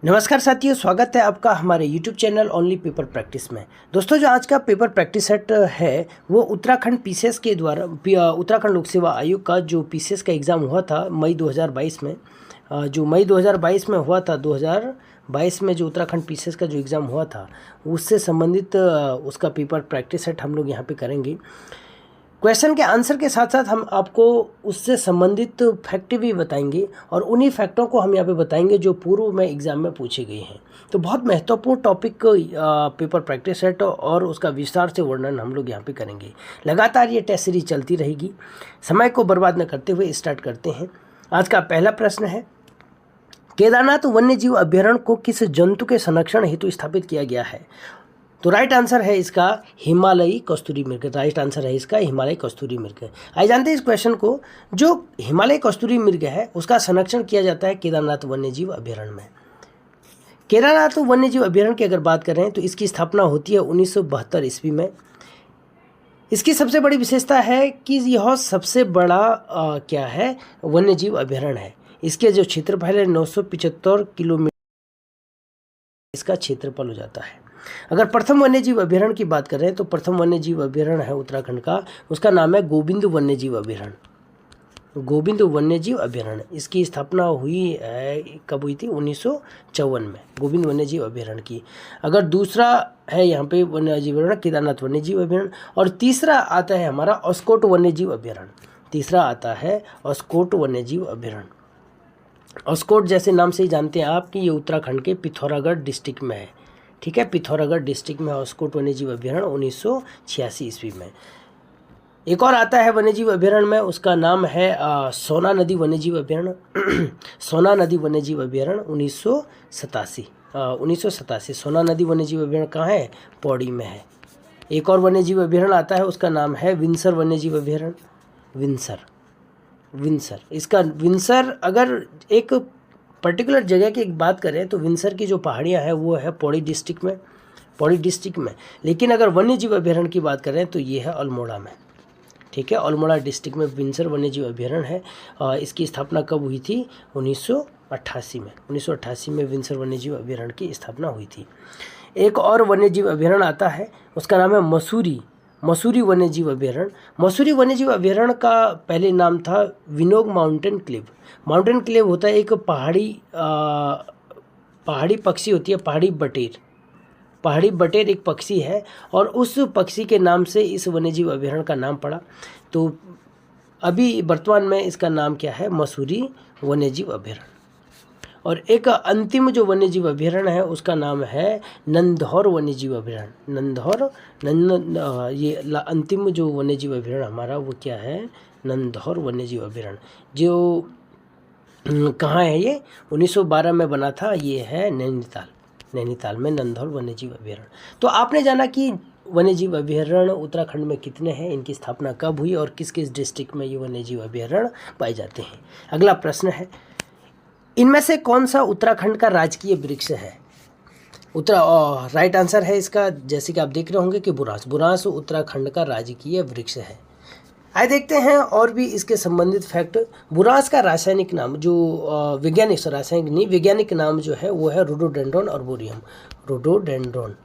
नमस्कार साथियों, स्वागत है आपका हमारे YouTube channel only paper practice में। दोस्तों, जो आज का पेपर प्रैक्टिस सेट है वो उत्तराखंड पीसीएस के द्वारा उत्तराखंड लोक सेवा आयोग का जो पीसीएस का एग्ज़ाम हुआ था मई 2022 में, जो मई 2022 में हुआ था, 2022 में जो उत्तराखंड पीसीएस का जो एग्ज़ाम हुआ था उससे संबंधित उसका पेपर प्रैक्टिस सेट हम लोग यहाँ पे करेंगे। क्वेश्चन के आंसर के साथ साथ हम आपको उससे संबंधित फैक्ट भी बताएंगे और उन्हीं फैक्टों को हम यहाँ पे बताएंगे जो पूर्व में एग्ज़ाम में पूछे गए हैं। तो बहुत महत्वपूर्ण टॉपिक पेपर प्रैक्टिस सेट और उसका विस्तार से वर्णन हम लोग यहाँ पे करेंगे। लगातार ये टेस्ट सीरीज चलती रहेगी। समय को बर्बाद न करते हुए स्टार्ट करते हैं। आज का पहला प्रश्न है, केदारनाथ वन्यजीव अभ्यारण्य को किस जंतु के संरक्षण हेतु स्थापित किया गया है? तो राइट आंसर है इसका हिमालयी कस्तूरी मृग। राइट आंसर है इसका हिमालयी कस्तूरी मृग। आइए जानते हैं इस क्वेश्चन को। जो हिमालयी कस्तूरी मृग है उसका संरक्षण किया जाता है केदारनाथ वन्यजीव अभ्यारण्य में। केदारनाथ वन्यजीव अभ्यारण्य की अगर बात करें तो इसकी स्थापना होती है 1972 ईस्वी में। इसकी सबसे बड़ी विशेषता है कि यह सबसे बड़ा क्या है, वन्यजीव अभ्यारण्य है। इसके जो क्षेत्रफल है 975 किलोमीटर इसका क्षेत्रफल हो जाता है। अगर प्रथम वन्यजीव अभ्यारण्य की बात करें तो प्रथम वन्यजीव अभ्यारण्य है उत्तराखंड का, उसका नाम है गोविंद वन्यजीव अभ्यारण्य। गोविंद वन्यजीव अभ्यारण्य, इसकी स्थापना हुई है, कब हुई थी? 1954 में, गोविंद वन्यजीव अभ्यारण्य की। अगर दूसरा है यहाँ पे वन्यजीव अभ्यारण्य केदारनाथ वन्यजीव अभ्यारण्य, और तीसरा आता है हमारा अस्कोट वन्यजीव अभ्यारण्य। तीसरा आता है अस्कोट वन्यजीव अभ्यारण्य। अस्कोट जैसे नाम से ही जानते हैं आप कि ये उत्तराखंड के पिथौरागढ़ डिस्ट्रिक्ट में है। ठीक है, पिथौरागढ़ डिस्ट्रिक्ट में अस्कोट वन्यजीव अभ्यारण्य 1986 ईस्वी में। एक और आता है वन्यजीव अभ्यारण्य में, उसका नाम है सोना नदी वन्यजीव अभ्यारण्य। सोना नदी वन्यजीव अभ्यारण्य 1987 सोना नदी वन्यजीव अभ्यारण्य कहाँ है? पौड़ी में है। एक और वन्यजीव अभ्यारण्य आता है, उसका नाम है विंसर वन्यजीव अभ्यारण्य। विंसर इसका विंसर, अगर एक पर्टिकुलर जगह की एक बात करें तो विंसर की जो पहाड़ियाँ हैं वो है पौड़ी डिस्ट्रिक्ट में। लेकिन अगर वन्यजीव अभ्यारण्य की बात करें तो ये है अल्मोड़ा में। ठीक है, अल्मोड़ा डिस्ट्रिक्ट में विंसर वन्यजीव अभ्यारण्य है। इसकी स्थापना कब हुई थी? 1988 में। 1988 में विंसर वन्यजीव अभ्यारण्य की स्थापना हुई थी। एक और वन्यजीव अभ्यारण्य आता है, उसका नाम है मसूरी वन्यजीव अभ्यारण्य। मसूरी वन्यजीव अभ्यारण्य का पहले नाम था Vinog mountain Clive. Mountain Clive होता है एक पहाड़ी पक्षी होती है, पहाड़ी बटेर एक पक्षी है, और उस पक्षी के नाम से इस वन्यजीव अभ्यारण्य का नाम पड़ा। तो अभी वर्तमान में इसका नाम क्या है? मसूरी वन्यजीव अभ्यारण्य। और एक अंतिम जो वन्यजीव अभ्यारण्य है उसका नाम है नंधौर वन्यजीव अभ्यारण्य। ये अंतिम जो वन्यजीव अभ्यारण्य हमारा वो क्या है? नंधौर वन्यजीव अभ्यारण्य। जो कहाँ है ये? 1912 में बना था। ये है नैनीताल में नंधौर वन्यजीव अभ्यारण्य। तो आपने जाना कि वन्यजीव अभ्यारण्य उत्तराखंड में कितने हैं, इनकी स्थापना कब हुई और किस किस डिस्ट्रिक्ट में ये वन्यजीव अभ्यारण्य पाए जाते हैं। अगला प्रश्न है, इनमें से कौन सा उत्तराखंड का राजकीय वृक्ष है? राइट आंसर है इसका, जैसे कि आप देख रहे होंगे कि बुरांस उत्तराखंड का राजकीय वृक्ष है। आइए देखते हैं और भी इसके संबंधित फैक्ट। बुरांस का रासायनिक नाम, जो वैज्ञानिक नाम जो है वो है रोडोडेंड्रॉन आर्बोरियम। रोडोडेंड्रॉन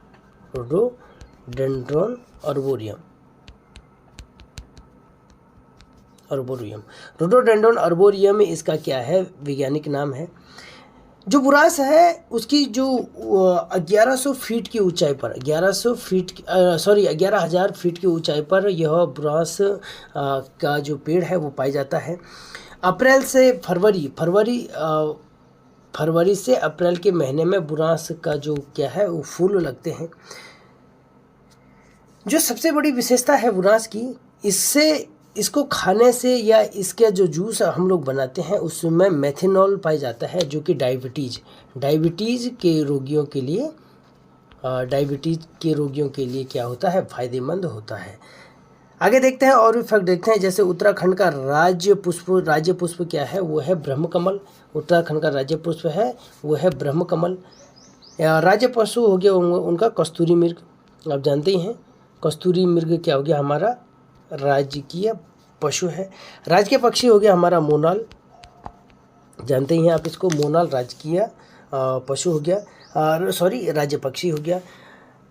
आर्बोरियम इसका क्या है? वैज्ञानिक नाम है। जो बुरांस है उसकी जो 1100 फीट की ऊंचाई पर 11,000 फीट की ऊंचाई पर यह बुरांस का जो पेड़ है वो पाया जाता है। अप्रैल से फरवरी से अप्रैल के महीने में बुरांस का जो क्या है वो फूल लगते हैं। जो सबसे बड़ी विशेषता है बुरांस की, इसको खाने से या इसके जो जूस हम लोग बनाते हैं उसमें मेथनॉल पाया जाता है, जो कि डायबिटीज़ के रोगियों के लिए क्या होता है? फायदेमंद होता है। आगे देखते हैं और भी फैक्ट देखते हैं। जैसे उत्तराखंड का राज्य पुष्प क्या है? वो है ब्रह्मकमल। उत्तराखंड का राज्य पुष्प है वो है ब्रह्मकमल। राज्य पशु हो गया उनका कस्तूरी मृग। आप जानते ही हैं कस्तूरी मृग क्या हो गया? हमारा राजकीय पशु है। राजकीय पक्षी हो गया हमारा मोनाल। जानते ही हैं आप इसको, मोनाल राजकीय पशु हो गया, सॉरी राज्य पक्षी हो गया।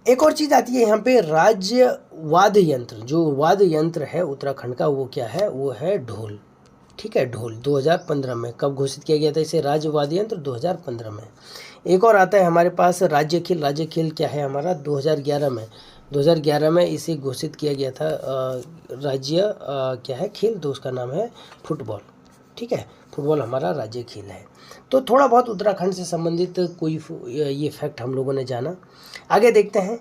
एक और चीज़ आती है यहाँ पे, राज्य वाद्य यंत्र। जो वाद्य यंत्र है उत्तराखंड का वो क्या है, वो है ढोल। ठीक है, ढोल 2015 में कब घोषित किया गया था इसे, राज्य वाद्य यंत्र 2015 में। एक और आता है हमारे पास राज्य खेल। राज्य खेल क्या है हमारा, 2011 में इसे घोषित किया गया था राज्य क्या है खेल, तो उसका नाम है फुटबॉल। ठीक है, फुटबॉल हमारा राज्य खेल है। तो थोड़ा बहुत उत्तराखंड से संबंधित कोई ये फैक्ट हम लोगों ने जाना। आगे देखते हैं।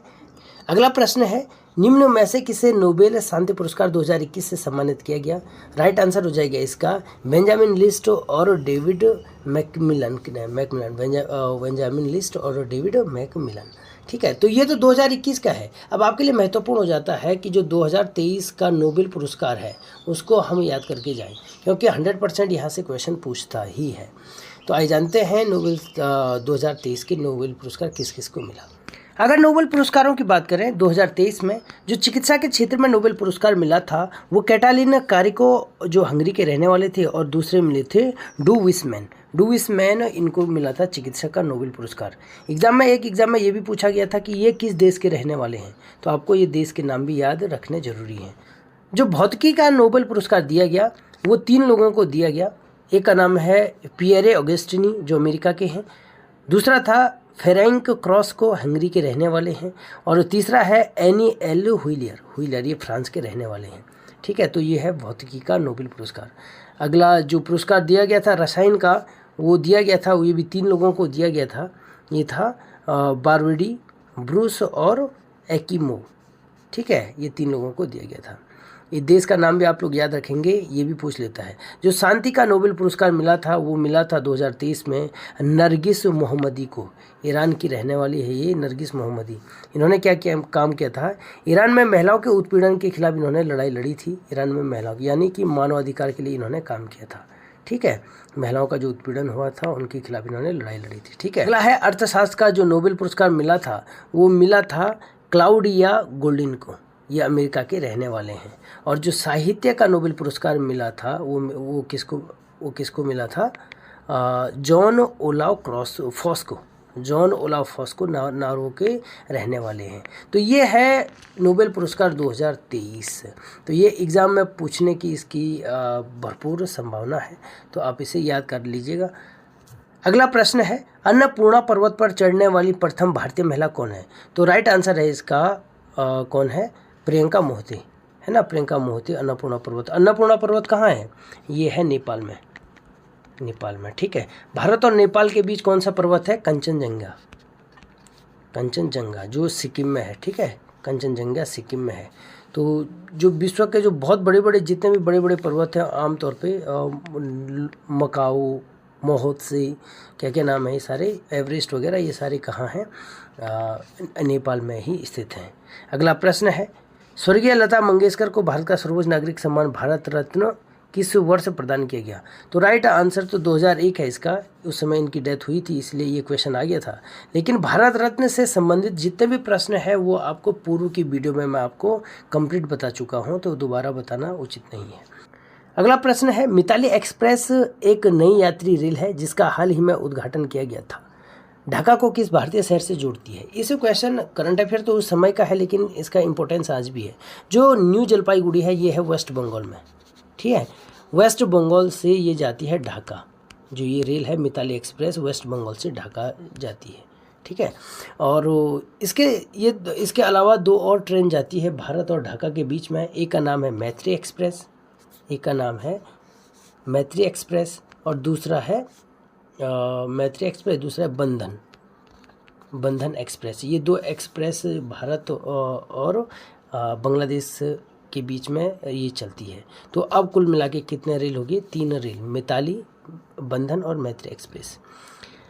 अगला प्रश्न है, निम्न में से किसे नोबेल शांति पुरस्कार 2021 से सम्मानित किया गया। राइट आंसर हो जाएगा इसका बेंजामिन लिस्ट और डेविड मैकमिलन। बेंजामिन लिस्ट और डेविड मैकमिलन। ठीक है, तो ये तो 2021 का है। अब आपके लिए महत्वपूर्ण हो जाता है कि जो 2023 का नोबेल पुरस्कार है उसको हम याद करके जाएं, क्योंकि 100% यहाँ से क्वेश्चन पूछता ही है। तो आइए जानते हैं नोबेल 2023 के नोबेल पुरस्कार किस किस को मिला। अगर नोबेल पुरस्कारों की बात करें, 2023 में जो चिकित्सा के क्षेत्र में नोबेल पुरस्कार मिला था वो कैटालिन कारिको जो हंगरी के रहने वाले थे, और दूसरे मिले थे डू विसमैन, इनको मिला था चिकित्सा का नोबेल पुरस्कार। एग्जाम में ये भी पूछा गया था कि ये किस देश के रहने वाले हैं, तो आपको ये देश के नाम भी याद रखने जरूरी हैं। जो भौतिकी का नोबेल पुरस्कार दिया गया वो 3 लोगों को दिया गया। एक का नाम है पियरे ऑगस्टिनी जो अमेरिका के हैं, दूसरा था फेरेंक क्रॉस को हंगरी के रहने वाले हैं, और तीसरा है एनी एल हुइलर, ये फ्रांस के रहने वाले हैं। ठीक है, तो ये है भौतिकी का नोबेल पुरस्कार। अगला जो पुरस्कार दिया गया था रसायन का, वो दिया गया था, ये भी 3 लोगों को दिया गया था। ये था बारवेडी, ब्रूस और एकिमो। ठीक है, ये 3 लोगों को दिया गया था। ये देश का नाम भी आप लोग याद रखेंगे, ये भी पूछ लेता है। जो शांति का नोबेल पुरस्कार मिला था वो मिला था 2023 में नरगिस मोहम्मदी को। ईरान की रहने वाली है ये नरगिस मोहम्मदी। इन्होंने क्या काम किया था, ईरान में महिलाओं के उत्पीड़न के खिलाफ इन्होंने लड़ाई लड़ी थी। ईरान में महिलाओं यानी कि मानवाधिकार के लिए इन्होंने काम किया था। ठीक है, महिलाओं का जो उत्पीड़न हुआ था उनके खिलाफ इन्होंने लड़ाई लड़ी थी। ठीक है, अगला है अर्थशास्त्र का जो नोबेल पुरस्कार मिला था वो मिला था क्लाउडिया गोल्डिन को, ये अमेरिका के रहने वाले हैं। और जो साहित्य का नोबेल पुरस्कार मिला था वो किसको मिला था, जॉन ओलाव फॉस्को नार्वे के रहने वाले हैं। तो ये है नोबेल पुरस्कार 2023। तो ये एग्ज़ाम में पूछने की इसकी भरपूर संभावना है, तो आप इसे याद कर लीजिएगा। अगला प्रश्न है, अन्नपूर्णा पर्वत पर चढ़ने वाली प्रथम भारतीय महिला कौन है। तो राइट आंसर है इसका कौन है, प्रियंका मोहिते, है ना, प्रियंका मोहिते अन्नपूर्णा पर्वत कहाँ है, ये है नेपाल में। ठीक है, भारत और नेपाल के बीच कौन सा पर्वत है, कंचनजंगा जो सिक्किम में है। ठीक है, कंचनजंगा सिक्किम में है। तो जो विश्व के जो बहुत बड़े जितने भी बड़े पर्वत हैं, आमतौर पे मकाऊ, महोत्से, क्या नाम है ये सारे, एवरेस्ट वगैरह, ये सारे कहाँ हैं, नेपाल में ही स्थित हैं। अगला प्रश्न है, स्वर्गीय लता मंगेशकर को भारत का सर्वोच्च नागरिक सम्मान भारत रत्न किस वर्ष प्रदान किया गया। तो राइट आंसर तो 2001 है इसका, उस समय इनकी डेथ हुई थी इसलिए ये क्वेश्चन आ गया था। लेकिन भारत रत्न से संबंधित जितने भी प्रश्न है वो आपको पूर्व की वीडियो में मैं आपको कंप्लीट बता चुका हूँ, तो दोबारा बताना उचित नहीं है। अगला प्रश्न है, मिताली एक्सप्रेस एक नई यात्री रेल है जिसका हाल ही में उद्घाटन किया गया था। ढाका को किस भारतीय शहर से जोड़ती है। इस क्वेश्चन करंट अफेयर तो उस समय का है, लेकिन इसका इंपॉर्टेंस आज भी है। जो न्यू जलपाईगुड़ी है ये है वेस्ट बंगाल में। ठीक है, वेस्ट बंगाल से ये जाती है ढाका। जो ये रेल है मिताली एक्सप्रेस वेस्ट बंगाल से ढाका जाती है। ठीक है, और इसके अलावा 2 और ट्रेन जाती है भारत और ढाका के बीच में। एक का नाम है मैत्री एक्सप्रेस, और दूसरा है मैत्री एक्सप्रेस, दूसरा है बंधन एक्सप्रेस। ये 2 एक्सप्रेस भारत और बांग्लादेश के बीच में ये चलती है। तो अब कुल मिला के कितने रेल होगी, 3 रेल, मिताली, बंधन और मैत्री एक्सप्रेस।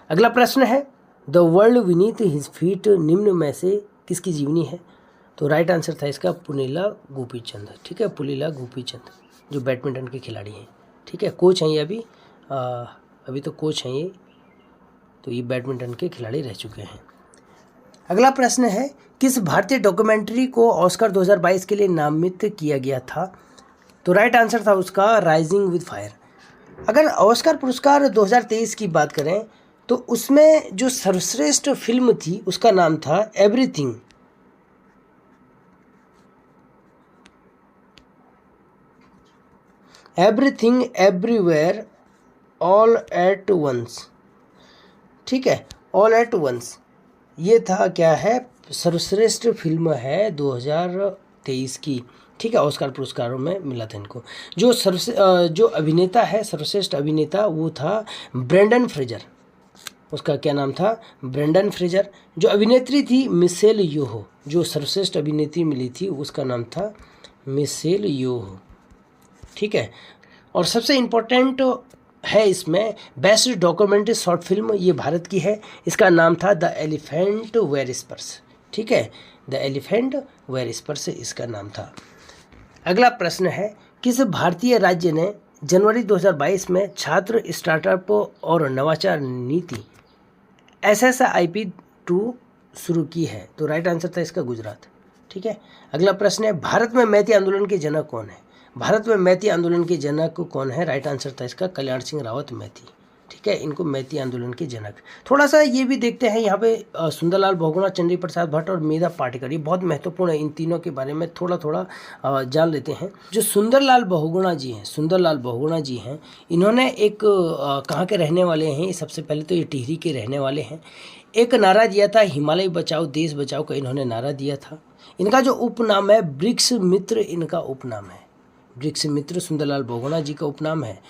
अगला प्रश्न है, the world Vineeth his feet निम्न में से किसकी जीवनी है। तो राइट आंसर था इसका पुनीला गोपीचंद। ठीक है, पुनीला गोपीचंद जो बैडमिंटन के खिलाड़ी हैं। ठीक है, कोच हैं ये अभी तो कोच हैं ये, तो ये बैडमिंटन के खिलाड़ी रह चुके हैं। अगला प्रश्न है, किस भारतीय डॉक्यूमेंट्री को ऑस्कर 2022 के लिए नामित किया गया था। तो राइट आंसर था उसका राइजिंग विद फायर। अगर ऑस्कर पुरस्कार 2023 की बात करें तो उसमें जो सर्वश्रेष्ठ फिल्म थी उसका नाम था everything. Everything everywhere all at once. ठीक है, ऑल एट वंस ये था, क्या है, सर्वश्रेष्ठ फिल्म है 2023 की। ठीक है, ऑस्कर पुरस्कारों में मिला था इनको। जो अभिनेता है, सर्वश्रेष्ठ अभिनेता, वो था ब्रेंडन फ्रेजर। उसका क्या नाम था? Brendon Fraser. जो अभिनेत्री थी मिशेल योहो, जो सर्वश्रेष्ठ अभिनेत्री मिली थी उसका नाम था मिशेल योहो। ठीक है, और सबसे इम्पोर्टेंट है इसमें बेस्ट डॉक्यूमेंट्री शॉर्ट फिल्म, ये भारत की है। इसका नाम था द एलिफेंट वेयर स्पर्स। ठीक है, द एलिफेंट वेयर स्पर्स इसका नाम था। अगला प्रश्न है, किस भारतीय राज्य ने जनवरी 2022 में छात्र स्टार्टअप और नवाचार नीति SSIP 2 शुरू की है? तो राइट आंसर था इसका गुजरात। ठीक है, अगला प्रश्न है, भारत में मैती आंदोलन के जनक कौन है? भारत में मैती आंदोलन के जनक कौन है? राइट आंसर था इसका कल्याण सिंह रावत मैती। ठीक है, इनको मैती आंदोलन के जनक। थोड़ा सा ये भी देखते हैं यहाँ पे, सुंदरलाल बहुगुणा, चंद्री प्रसाद भट्ट और मेधा पाटेकर, ये बहुत महत्वपूर्ण है। इन तीनों के बारे में थोड़ा थोड़ा जान लेते हैं। जो सुंदरलाल बहुगुणा जी हैं, सुंदरलाल बहुगुणा जी हैं, इन्होंने एक कहाँ के रहने वाले हैं? सबसे पहले तो ये टिहरी के रहने वाले हैं। एक नारा दिया था, हिमालय बचाओ देश बचाओ का इन्होंने नारा दिया था। इनका जो उपनाम है वृक्ष मित्र, इनका उपनाम है वृक्ष मित्र, सुंदरलाल बहुगुणा जी का उपनाम है।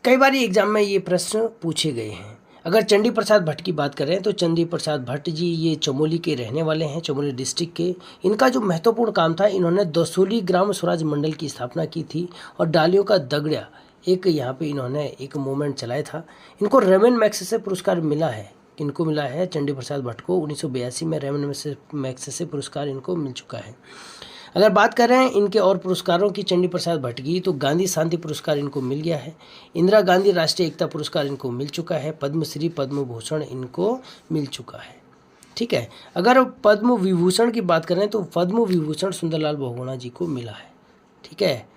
कई बार एग्जाम में ये प्रश्न पूछे गए हैं। अगर चंडी प्रसाद भट्ट की बात करें तो चंडी प्रसाद भट्ट जी ये चमोली के रहने वाले हैं, चमोली डिस्ट्रिक्ट के। इनका जो महत्वपूर्ण काम था, इन्होंने दसोली ग्राम स्वराज मंडल की स्थापना की थी और डालियों का दगड़ा एक यहाँ पे इन्होंने एक मूवमेंट चलाया था। इनको रेमन मैग्सेसे पुरस्कार मिला है। किनको मिला है? चंडी प्रसाद भट्ट को 1982 में रेमन मैग्सेसे पुरस्कार इनको मिल चुका है। अगर बात करें इनके और पुरस्कारों की चंडी प्रसाद भट्ट की, तो गांधी शांति पुरस्कार इनको मिल गया है। इंदिरा गांधी राष्ट्रीय एकता पुरस्कार इनको मिल चुका है। पद्मश्री पद्म भूषण इनको मिल चुका है। ठीक है, अगर पद्म विभूषण की बात करें तो पद्म विभूषण सुंदरलाल बहुगुणा जी को मिला है। ठीक है,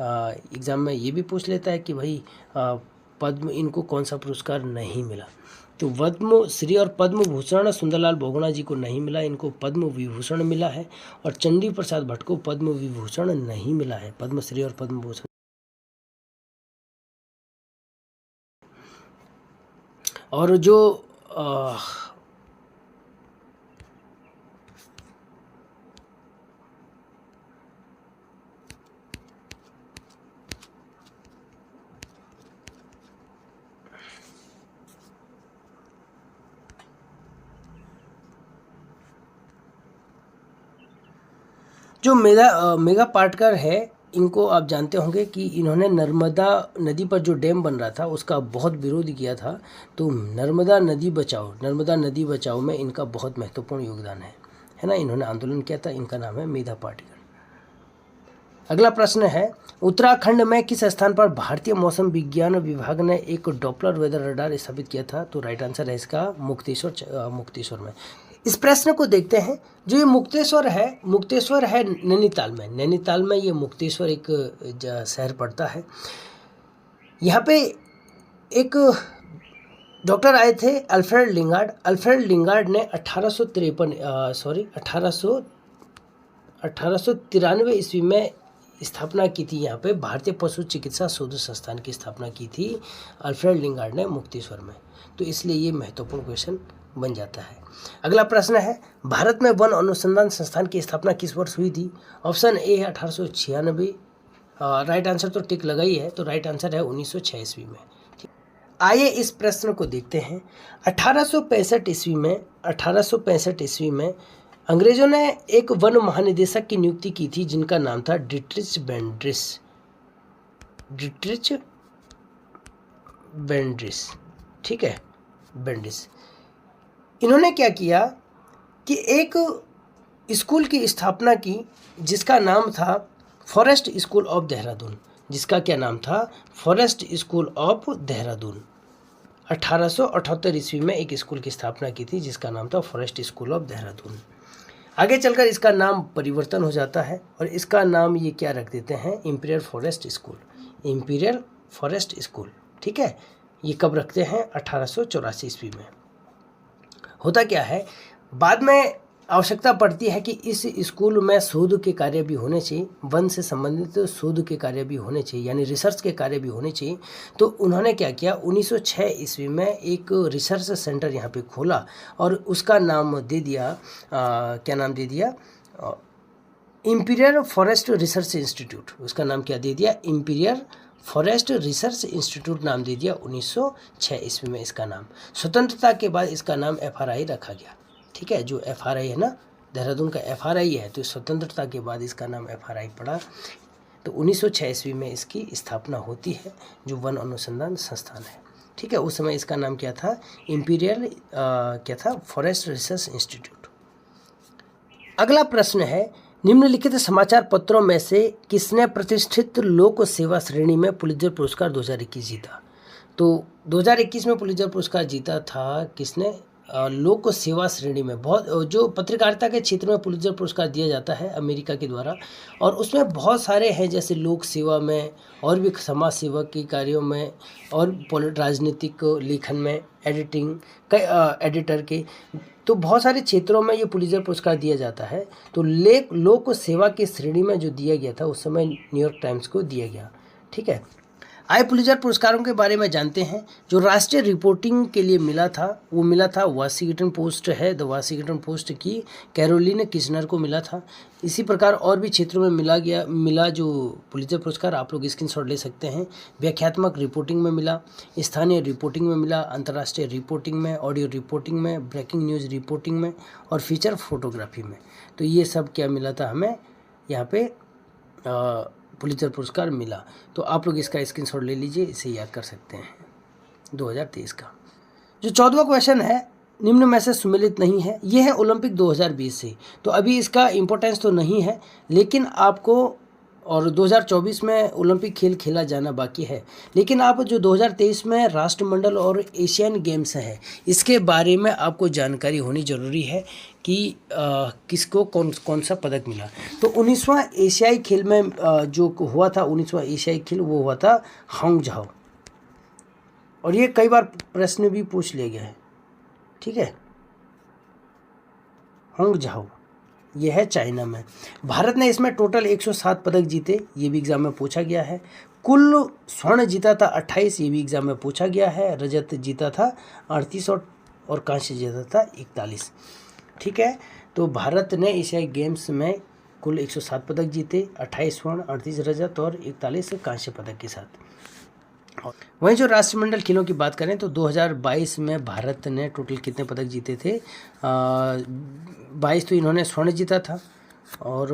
एग्ज़ाम में ये भी पूछ लेता है कि भाई पद्म, इनको कौन सा पुरस्कार नहीं मिला? तो पद्म श्री और पद्म भूषण सुंदरलाल बहुगुणा जी को नहीं मिला, इनको पद्म विभूषण मिला है। और चंडी प्रसाद भट्ट को पद्म विभूषण नहीं मिला है, पद्मश्री और पद्म भूषण। और जो जो मेघा पाटकर है, इनको आप जानते होंगे कि इन्होंने नर्मदा नदी पर जो डैम बन रहा था उसका बहुत विरोध किया था। तो नर्मदा नदी बचाओ में इनका बहुत महत्वपूर्ण योगदान है ना। इन्होंने आंदोलन किया था। इनका नाम है मेधा पाटकर। अगला प्रश्न है, उत्तराखंड में किस स्थान पर भारतीय मौसम विज्ञान विभाग ने एक डॉपलर वेदर रडार स्थापित किया था? तो राइट आंसर है इसका मुक्तेश्वर में। इस प्रश्न को देखते हैं। जो ये मुक्तेश्वर है नैनीताल में ये मुक्तेश्वर एक शहर पड़ता है। यहाँ पे एक डॉक्टर आए थे अल्फ्रेड लिंगार्ड ने 1893 ईस्वी में स्थापना की थी। यहाँ पे भारतीय पशु चिकित्सा शोध संस्थान की स्थापना की थी अल्फ्रेड लिंगार्ड ने मुक्तेश्वर में। तो इसलिए ये महत्वपूर्ण क्वेश्चन बन जाता है। अगला प्रश्न है, भारत में वन अनुसंधान संस्थान की स्थापना किस वर्ष हुई थी? ऑप्शन ए है 1896। राइट आंसर तो टिक लगा ही है, तो राइट आंसर है 1906 ईस्वी में। आइए इस प्रश्न को देखते हैं। 1865 ईस्वी में अंग्रेजों ने एक वन महानिदेशक की नियुक्ति की थी जिनका नाम था डिट्रिच बेंड्रिस। ठीक है, बेंड्रिस। इन्होंने क्या किया कि एक स्कूल की स्थापना की जिसका नाम था फॉरेस्ट स्कूल ऑफ देहरादून। जिसका क्या नाम था? Forest school of Dehradun. 1878 ईस्वी में एक स्कूल की स्थापना की थी जिसका नाम था फॉरेस्ट स्कूल ऑफ देहरादून। आगे चलकर इसका नाम परिवर्तन हो जाता है और इसका नाम ये क्या रख देते हैं? Imperial forest school. Imperial forest school. ठीक है, ये कब रखते हैं? 1884 ईस्वी में। होता क्या है, बाद में आवश्यकता पड़ती है कि इस स्कूल में शोध के कार्य भी होने चाहिए, वन से संबंधित शोध के कार्य भी होने चाहिए, यानी रिसर्च के कार्य भी होने चाहिए। तो उन्होंने क्या किया, 1906 ईस्वी में एक रिसर्च सेंटर यहाँ पे खोला और उसका नाम दे दिया क्या नाम दे दिया? Imperial forest research institute. उसका नाम क्या दे दिया? इंपीरियल फॉरेस्ट रिसर्च इंस्टीट्यूट नाम दे दिया 1906 ईस्वी में इसका नाम। स्वतंत्रता के बाद इसका नाम FRI रखा गया। ठीक है, जो FRI है ना, देहरादून का FRI है, तो स्वतंत्रता के बाद इसका नाम FRI पड़ा। तो 1906 ईस्वी में इसकी स्थापना होती है, जो वन अनुसंधान संस्थान है। ठीक है, उस समय इसका नाम क्या था? इंपीरियल क्या था? Forest research institute. अगला प्रश्न है, निम्नलिखित समाचार पत्रों में से किसने प्रतिष्ठित लोक सेवा श्रेणी में पुलित्जर पुरस्कार 2021 जीता? तो 2021 में पुलित्जर पुरस्कार जीता था किसने? लोक सेवा श्रेणी में। बहुत जो पत्रकारिता के क्षेत्र में पुलित्जर पुरस्कार दिया जाता है अमेरिका के द्वारा, और उसमें बहुत सारे हैं, जैसे लोक सेवा में और भी समाज सेवा के कार्यों में और राजनीतिक लेखन में, एडिटिंग एडिटर के, तो बहुत सारे क्षेत्रों में ये पुलित्जर पुरस्कार दिया जाता है। तो लोक सेवा की श्रेणी में जो दिया गया था उस समय न्यूयॉर्क टाइम्स को दिया गया। ठीक है, आइए पुलित्जर पुरस्कारों के बारे में जानते हैं। जो राष्ट्रीय रिपोर्टिंग के लिए मिला था वो मिला था वाशिंगटन पोस्ट है, द वाशिंगटन पोस्ट की कैरोलिन किशनर को मिला था। इसी प्रकार और भी क्षेत्रों में मिला जो पुलित्जर पुरस्कार, आप लोग स्क्रीनशॉट ले सकते हैं। व्याख्यात्मक रिपोर्टिंग में मिला, स्थानीय रिपोर्टिंग में मिला, अंतर्राष्ट्रीय रिपोर्टिंग में, ऑडियो रिपोर्टिंग में, ब्रेकिंग न्यूज़ रिपोर्टिंग में और फीचर फोटोग्राफी में। तो ये सब क्या मिला था हमें यहाँ पे पुलित्जर पुरस्कार मिला। तो आप लोग इसका स्क्रीनशॉट ले लीजिए, इसे याद कर सकते हैं 2023 का। जो 14वां क्वेश्चन है, निम्न में से सुमेलित नहीं है, ये है ओलंपिक 2020 से। तो अभी इसका इम्पोर्टेंस तो नहीं है, लेकिन आपको, और 2024 में ओलंपिक खेल खेला जाना बाकी है, लेकिन आप जो 2023 में राष्ट्रमंडल और एशियन गेम्स है, इसके बारे में आपको जानकारी होनी जरूरी है कि किसको कौन सा पदक मिला। तो 19वां एशियाई खेल में जो हुआ था, 19वां एशियाई खेल वो हुआ था हांगझाओ, और ये कई बार प्रश्न भी पूछ लिया गया है। ठीक है, हांगझाओ ये है चाइना में। भारत ने इसमें टोटल 107 पदक जीते, ये भी एग्जाम में पूछा गया है। कुल स्वर्ण जीता था 28, ये भी एग्जाम में पूछा गया है। रजत जीता था 38 और कांस्य जीता था 41। ठीक है, तो भारत ने एशियाई गेम्स में कुल 107 पदक जीते, 28 स्वर्ण, 38 रजत और 41 कांस्य पदक के साथ। वहीं जो राष्ट्रमंडल खेलों की बात करें तो 2022 में भारत ने टोटल कितने पदक जीते थे? 22 तो इन्होंने स्वर्ण जीता था, और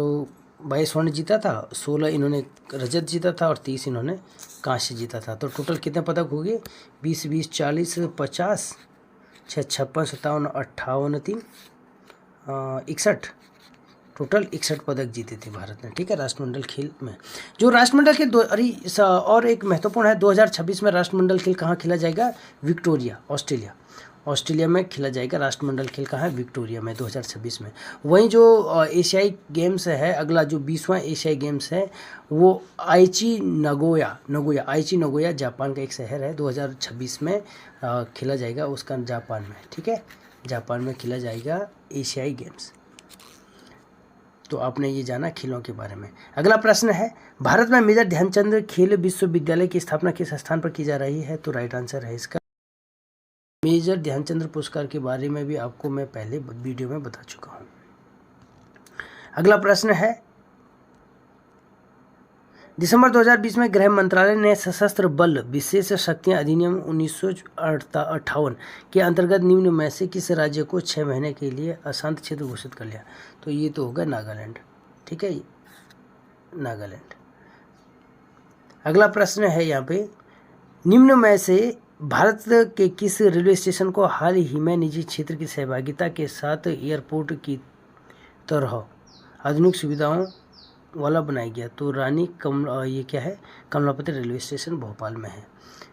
22 स्वर्ण जीता था, 16 इन्होंने रजत जीता था और 30 इन्होंने कांस्य जीता था। तो टोटल कितने पदक हो गए? 20, 20, 40, 50, 6, 56, 57, 58, 3, 61, टोटल 61 पदक जीते थे भारत ने। ठीक है, राष्ट्रमंडल खेल में। जो राष्ट्रमंडल खेल और एक महत्वपूर्ण है, 2026 में राष्ट्रमंडल खेल कहाँ खेला जाएगा? विक्टोरिया, ऑस्ट्रेलिया में खेला जाएगा। राष्ट्रमंडल खेल कहाँ है? विक्टोरिया में, 2026 में। वहीं जो एशियाई गेम्स है, अगला जो 20वां एशियाई गेम्स है वो आइची नगोया जापान का एक शहर है, 2026 में खेला जाएगा उसका, जापान में। ठीक है, जापान में खेला जाएगा एशियाई गेम्स। तो आपने ये जाना खेलों के बारे में। अगला प्रश्न है, भारत में मेजर ध्यानचंद खेल विश्वविद्यालय की स्थापना किस स्थान पर की जा रही है? तो राइट आंसर है इसका मेजर ध्यानचंद पुरस्कार के बारे में भी आपको मैं पहले वीडियो में बता चुका हूँ। अगला प्रश्न है, दिसंबर 2020 में गृह मंत्रालय ने सशस्त्र बल विशेष शक्तियां अधिनियम 1958 के अंतर्गत निम्न में से किस राज्य को 6 महीने के लिए अशांत क्षेत्र घोषित कर लिया? तो ये तो होगा नागालैंड। ठीक है, नागालैंड। अगला प्रश्न है यहाँ पे, निम्न में से भारत के किस रेलवे स्टेशन को हाल ही में निजी क्षेत्र की सहभागिता के साथ एयरपोर्ट की तरह आधुनिक सुविधाओं वाला बनाया गया? तो ये क्या है? कमलापति रेलवे स्टेशन भोपाल में है।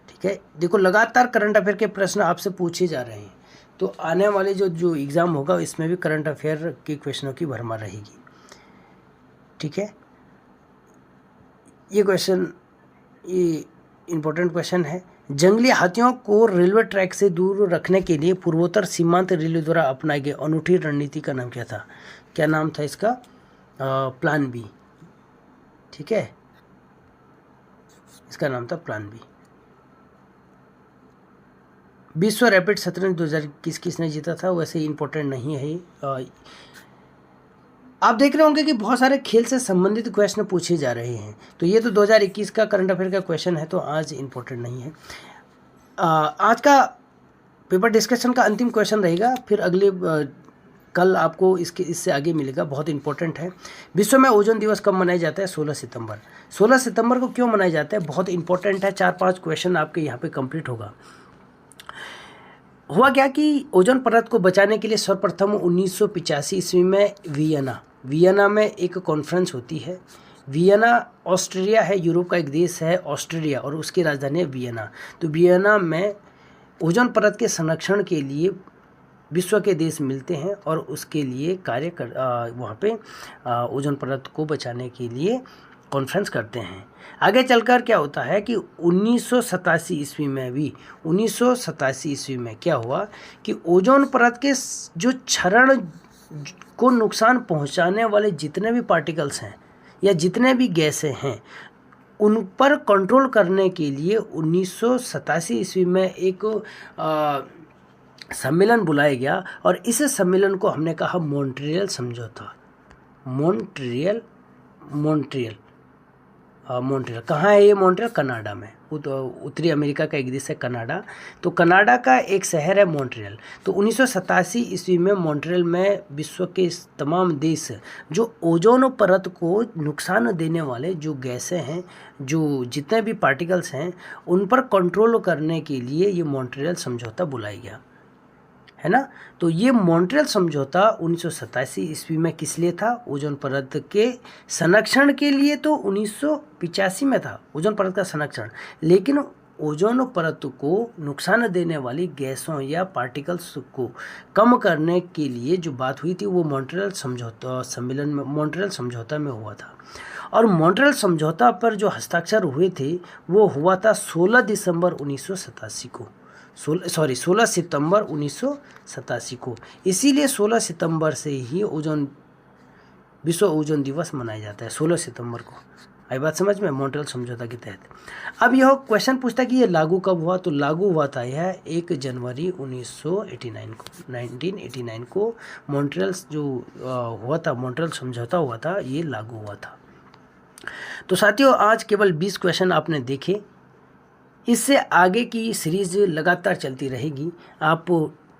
ठीक है, देखो लगातार करंट अफेयर के प्रश्न आपसे पूछे जा रहे हैं, तो आने वाले जो एग्ज़ाम होगा इसमें भी करंट अफेयर के क्वेश्चनों की भरमार रहेगी। ठीक है, ये क्वेश्चन ये इम्पोर्टेंट क्वेश्चन है। जंगली हाथियों को रेलवे ट्रैक से दूर रखने के लिए पूर्वोत्तर सीमांत रेलवे द्वारा अपनाई गई अनूठी रणनीति का नाम क्या था? क्या नाम था इसका? Plan B. ठीक है, इसका नाम था प्लान बी। विश्व रैपिड शतरंज 2021 किसने जीता था? वैसे इम्पोर्टेंट नहीं है। आप देख रहे होंगे कि बहुत सारे खेल से संबंधित क्वेश्चन पूछे जा रहे हैं, तो ये तो 2021 का करंट अफेयर का क्वेश्चन है, तो आज इम्पोर्टेंट नहीं है। आज का पेपर डिस्कशन का अंतिम क्वेश्चन रहेगा, फिर अगले कल आपको इससे आगे मिलेगा, बहुत इंपॉर्टेंट है। विश्व में ओजोन दिवस कब मनाया जाता है? 16 सितंबर। 16 सितंबर को क्यों मनाया जाता है? बहुत इंपॉर्टेंट है। 4-5 क्वेश्चन आपके यहाँ पे कंप्लीट होगा। हुआ क्या कि ओजोन परत को बचाने के लिए सर्वप्रथम 1985 ईस्वी में वियना में एक कॉन्फ्रेंस होती है। वियना ऑस्ट्रिया है, यूरोप का एक देश है ऑस्ट्रिया, और उसकी राजधानी है वियना। तो वियना में ओजोन परत के संरक्षण के लिए विश्व के देश मिलते हैं और उसके लिए वहाँ पे ओजोन परत को बचाने के लिए कॉन्फ्रेंस करते हैं। आगे चलकर क्या होता है कि 1987 ईस्वी में क्या हुआ कि ओजोन परत के जो क्षरण को नुकसान पहुंचाने वाले जितने भी पार्टिकल्स हैं या जितने भी गैसें हैं, उन पर कंट्रोल करने के लिए 1987 ईस्वी में एक सम्मेलन बुलाया गया, और इस सम्मेलन को हमने कहा मॉन्ट्रियल समझौता। मॉन्ट्रियल कहाँ है ये? मॉन्ट्रियल कनाडा में, उत्तरी अमेरिका का एक देश है कनाडा। तो कनाडा का एक शहर है मॉन्ट्रियल। तो 1987 ईस्वी में मॉन्ट्रियल में विश्व के तमाम देश जो ओजोन परत को नुकसान देने वाले जो गैसें हैं, जो जितने भी पार्टिकल्स हैं, उन पर कंट्रोल करने के लिए ये मॉन्ट्रियल समझौता बुलाया गया, है ना। तो ये मॉन्ट्रियल समझौता 1987 ईस्वी में किस लिए था? ओजोन परत के संरक्षण के लिए। तो 1985 में था ओजोन परत का संरक्षण, लेकिन ओजोन परत को नुकसान देने वाली गैसों या पार्टिकल्स को कम करने के लिए जो बात हुई थी वो मॉन्ट्रियल समझौता में हुआ था। और मॉन्ट्रियल समझौता पर जो हस्ताक्षर हुए थे वो हुआ था 16 सितंबर 1987 को। इसीलिए 16 सितंबर से ही विश्व ओजोन दिवस मनाया जाता है, 16 सितंबर को। आई बात समझ में? मॉन्ट्रियल समझौता के तहत। अब यह क्वेश्चन पूछता है कि ये लागू कब हुआ? तो लागू हुआ था यह 1 जनवरी 1989 को मॉन्ट्रियल जो हुआ था, मॉन्ट्रियल समझौता हुआ था, ये लागू हुआ था। तो साथियों, आज केवल 20 क्वेश्चन आपने देखे। इससे आगे की सीरीज लगातार चलती रहेगी। आप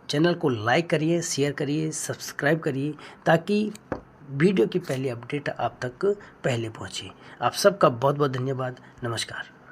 चैनल को लाइक करिए, शेयर करिए, सब्सक्राइब करिए, ताकि वीडियो की पहली अपडेट आप तक पहले पहुंचे। आप सबका बहुत बहुत धन्यवाद। नमस्कार।